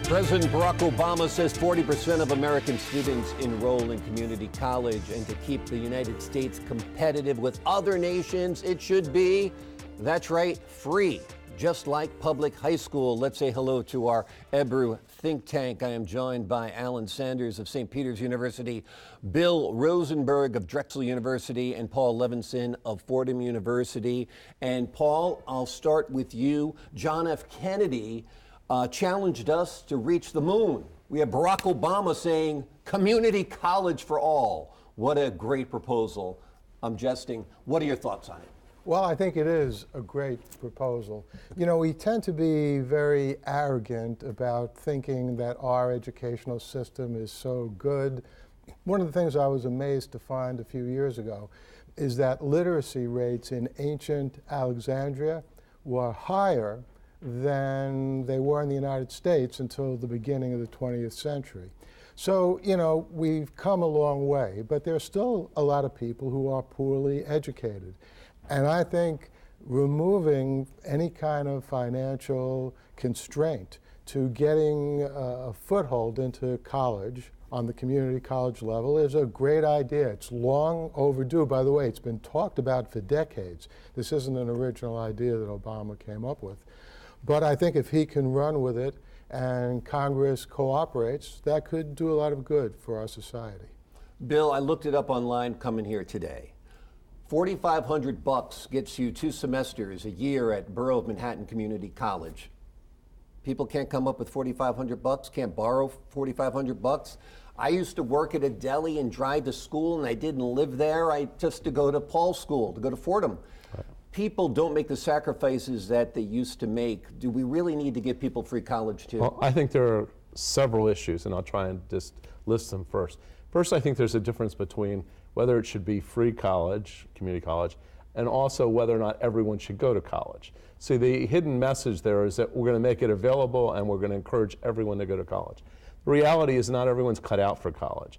President Barack Obama says 40% of American students enroll in community college, and to keep the United States competitive with other nations, it should be, that's right, free, just like public high school. Let's say hello to our Ebru think tank. I am joined by Alain Sanders of St. Peter's University, Bill Rosenberg of Drexel University, and Paul Levinson of Fordham University. And Paul, I'll start with you. John F. Kennedy challenged us to reach the moon. We have Barack Obama saying community college for all. What a great proposal. I'm jesting. What are your thoughts on it? Well, I think it is a great proposal. You know, we tend to be very arrogant about thinking that our educational system is so good. One of the things I was amazed to find a few years ago is that literacy rates in ancient Alexandria were higher than they were in the United States until the beginning of the 20th century. So, you know, we've come a long way, but there's still a lot of people who are poorly educated. And I think removing any kind of financial constraint to getting a foothold into college on the community college level is a great idea. It's long overdue. By the way, it's been talked about for decades. This isn't an original idea that Obama came up with. But I think if he can run with it and Congress cooperates, that could do a lot of good for our society. Bill, I looked it up online coming here today. $4,500 gets you 2 semesters a year at Borough of Manhattan Community College. People can't come up with $4,500, can't borrow $4,500. I used to work at a deli and drive to school, and I didn't live there. I just to go to Paul's school, to go to Fordham. Right. People don't make the sacrifices that they used to make. Do we really need to give people free college too? Well, I think there are several issues, and I'll try and just list them first. First, I think there's a difference between whether it should be free college, community college, and also whether or not everyone should go to college. See, the hidden message there is that we're going to make it available and we're going to encourage everyone to go to college. The reality is not everyone's cut out for college.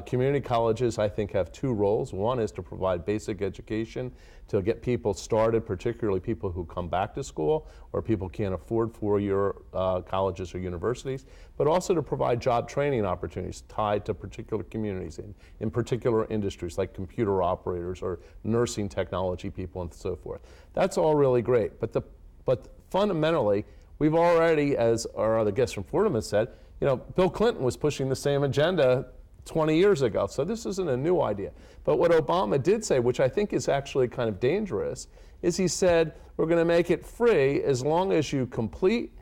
Community colleges, I think, have 2 roles. One is to provide basic education to get people started, particularly people who come back to school or people can't afford 4-year colleges or universities, but also to provide job training opportunities tied to particular communities in particular industries like computer operators or nursing technology people and so forth. That's all really great, but fundamentally, we've already, as our other guest from Fordham has said, you know, Bill Clinton was pushing the same agenda 20 years ago, so this isn't a new idea. But what Obama did say, which I think is actually kind of dangerous, is he said, we're going to make it free as long as you complete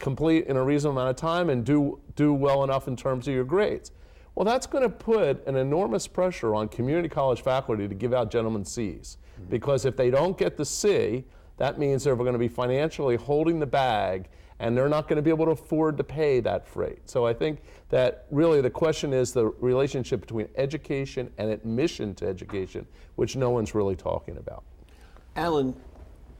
in a reasonable amount of time and do well enough in terms of your grades. Well, that's going to put an enormous pressure on community college faculty to give out gentlemen's C's. Mm-hmm. Because if they don't get the C, that means they're going to be financially holding the bag and they're not going to be able to afford to pay that freight. So I think that really the question is the relationship between education and admission to education, which no one's really talking about. Alan,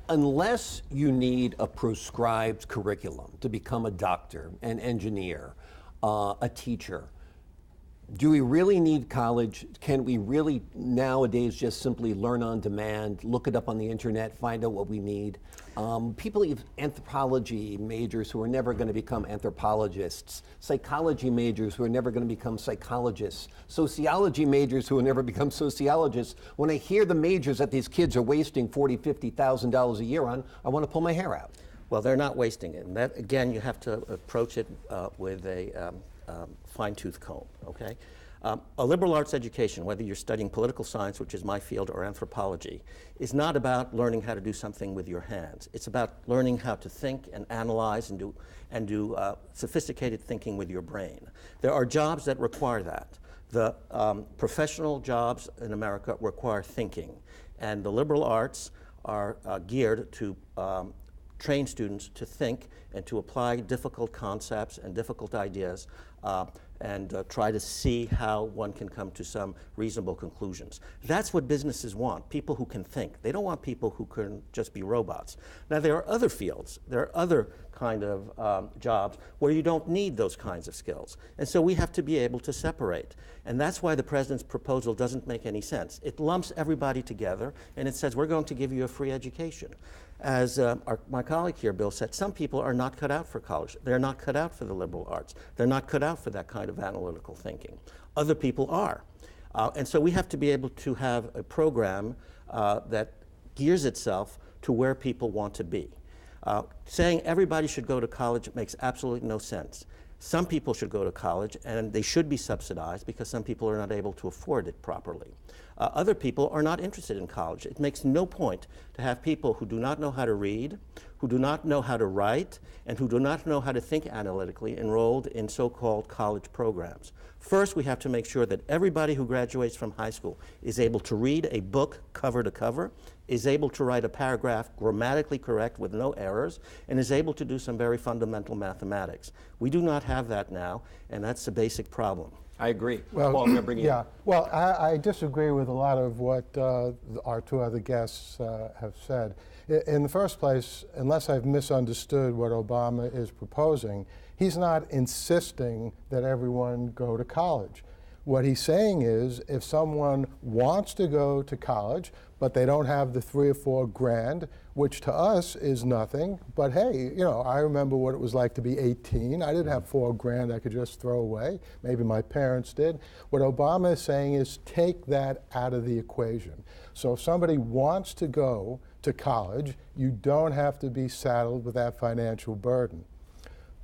unless you need a prescribed curriculum to become a doctor, an engineer, a teacher, do we really need college? Can we really nowadays just simply learn on demand, look it up on the internet, find out what we need? People have anthropology majors who are never going to become anthropologists, psychology majors who are never going to become psychologists, sociology majors who will never become sociologists. When I hear the majors that these kids are wasting $40,000, $50,000 a year on, I want to pull my hair out. Well, they're not wasting it. And that, again, you have to approach it with a fine-tooth comb, okay? A liberal arts education, whether you're studying political science, which is my field, or anthropology, is not about learning how to do something with your hands. It's about learning how to think and analyze and do sophisticated thinking with your brain. There are jobs that require that. The professional jobs in America require thinking, and the liberal arts are geared to train students to think and to apply difficult concepts and difficult ideas and try to see how one can come to some reasonable conclusions. That's what businesses want, people who can think. They don't want people who can just be robots. Now, there are other fields, there are other kind of jobs where you don't need those kinds of skills. And so we have to be able to separate. And that's why the president's proposal doesn't make any sense. It lumps everybody together and it says, we're going to give you a free education. as my colleague here, Bill, said, some people are not cut out for college. They're not cut out for the liberal arts. They're not cut out for that kind of analytical thinking. Other people are. And so we have to be able to have a program that gears itself to where people want to be. Saying everybody should go to college makes absolutely no sense. Some people should go to college, and they should be subsidized because some people are not able to afford it properly. Other people are not interested in college. It makes no point to have people who do not know how to read, who do not know how to write, and who do not know how to think analytically enrolled in so-called college programs. First, we have to make sure that everybody who graduates from high school is able to read a book cover to cover, is able to write a paragraph grammatically correct with no errors, and is able to do some very fundamental mathematics. We do not have that now, and that's a basic problem. I agree. Well, Paul, I'm going to bring you yeah. Well, I disagree with a lot of what our two other guests have said. In the first place, unless I've misunderstood what Obama is proposing, he's not insisting that everyone go to college. What he's saying is, if someone wants to go to college, but they don't have the $3 or $4 grand, which to us is nothing, but hey, you know, I remember what it was like to be 18. I didn't have $4 grand I could just throw away. Maybe my parents did. What Obama is saying is take that out of the equation. So if somebody wants to go to college, you don't have to be saddled with that financial burden.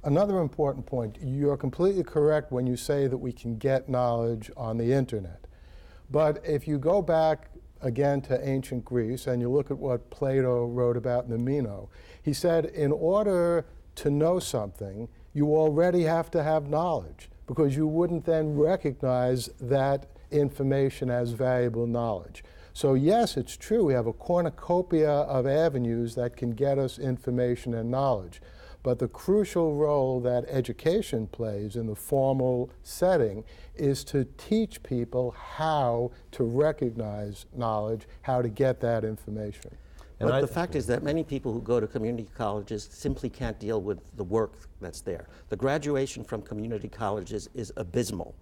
Another important point, you're completely correct when you say that we can get knowledge on the internet. But if you go back again to ancient Greece and you look at what Plato wrote about in the Meno, he said in order to know something, you already have to have knowledge, because you wouldn't then recognize that information as valuable knowledge. So yes, it's true, we have a cornucopia of avenues that can get us information and knowledge. But the crucial role that education plays in the formal setting is to teach people how to recognize knowledge, how to get that information. But the fact is that many people who go to community colleges simply can't deal with the work that's there. The graduation from community colleges is abysmal.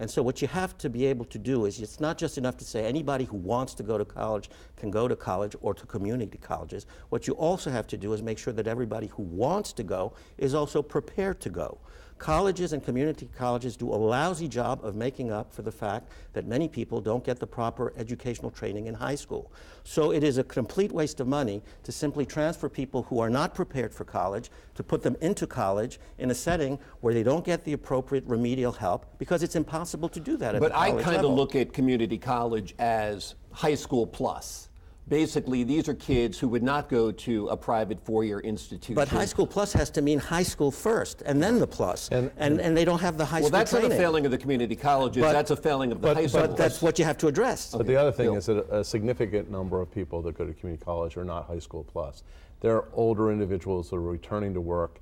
And so what you have to be able to do is, it's not just enough to say anybody who wants to go to college can go to college or to community colleges. What you also have to do is make sure that everybody who wants to go is also prepared to go. Colleges and community colleges do a lousy job of making up for the fact that many people don't get the proper educational training in high school. So it is a complete waste of money to simply transfer people who are not prepared for college, to put them into college in a setting where they don't get the appropriate remedial help, because it's impossible to do that at the college level. But I kind of look at community college as high school plus. Basically, these are kids who would not go to a private four-year institution. But high school plus has to mean high school first, and then the plus. And they don't have the high school training. Well, that's not a failing of the community colleges. That's a failing of the high school. But that's what you have to address. But the other thing is that a significant number of people that go to community college are not high school plus. They're older individuals that are returning to work.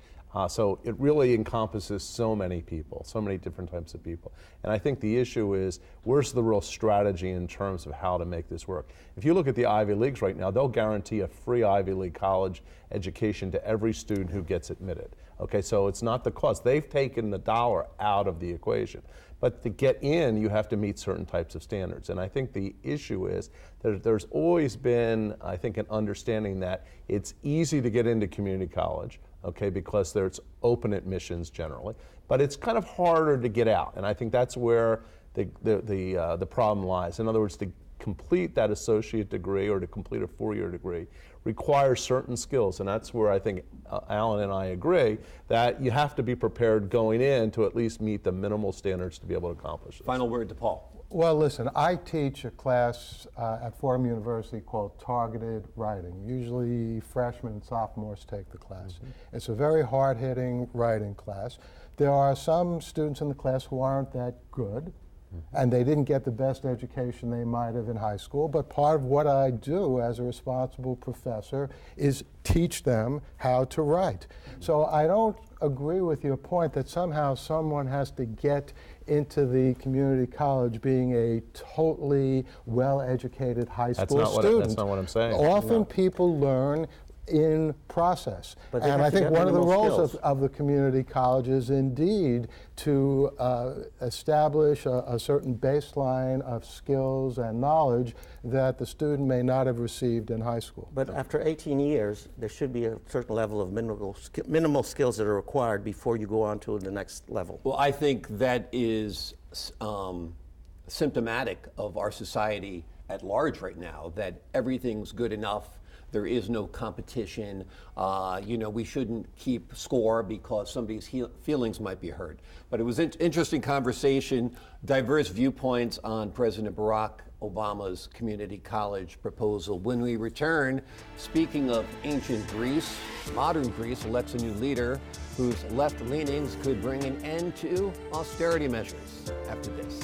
So it really encompasses so many people, so many different types of people. And I think the issue is, where's the real strategy in terms of how to make this work? If you look at the Ivy Leagues right now, they'll guarantee a free Ivy League college education to every student who gets admitted. Okay, so it's not the cost. They've taken the dollar out of the equation. But to get in, you have to meet certain types of standards. And I think the issue is that there's always been, I think, an understanding that it's easy to get into community college, okay, because there's open admissions generally, but it's kind of harder to get out. And I think that's where the problem lies. In other words, to complete that associate degree or to complete a four-year degree requires certain skills, and that's where I think Alan and I agree that you have to be prepared going in to at least meet the minimal standards to be able to accomplish this. Final word to Paul. Well, listen, I teach a class at Fordham University called Targeted Writing. Usually freshmen and sophomores take the class. Mm-hmm. It's a very hard-hitting writing class. There are some students in the class who aren't that good, and they didn't get the best education they might have in high school, but part of what I do as a responsible professor is teach them how to write. So I don't agree with your point that somehow someone has to get into the community college being a totally well-educated high school student. That's not what I'm saying. Often people learn in process. But they and have I to think get one of the minimal roles skills. of the community college is indeed to establish a certain baseline of skills and knowledge that the student may not have received in high school. But after 18 years, there should be a certain level of minimal skills that are required before you go on to the next level. Well, I think that is symptomatic of our society at large right now, that everything's good enough. There is no competition. We shouldn't keep score because somebody's feelings might be hurt. But it was an interesting conversation, diverse viewpoints on President Barack Obama's community college proposal. When we return, speaking of ancient Greece, modern Greece elects a new leader whose left leanings could bring an end to austerity measures. After this.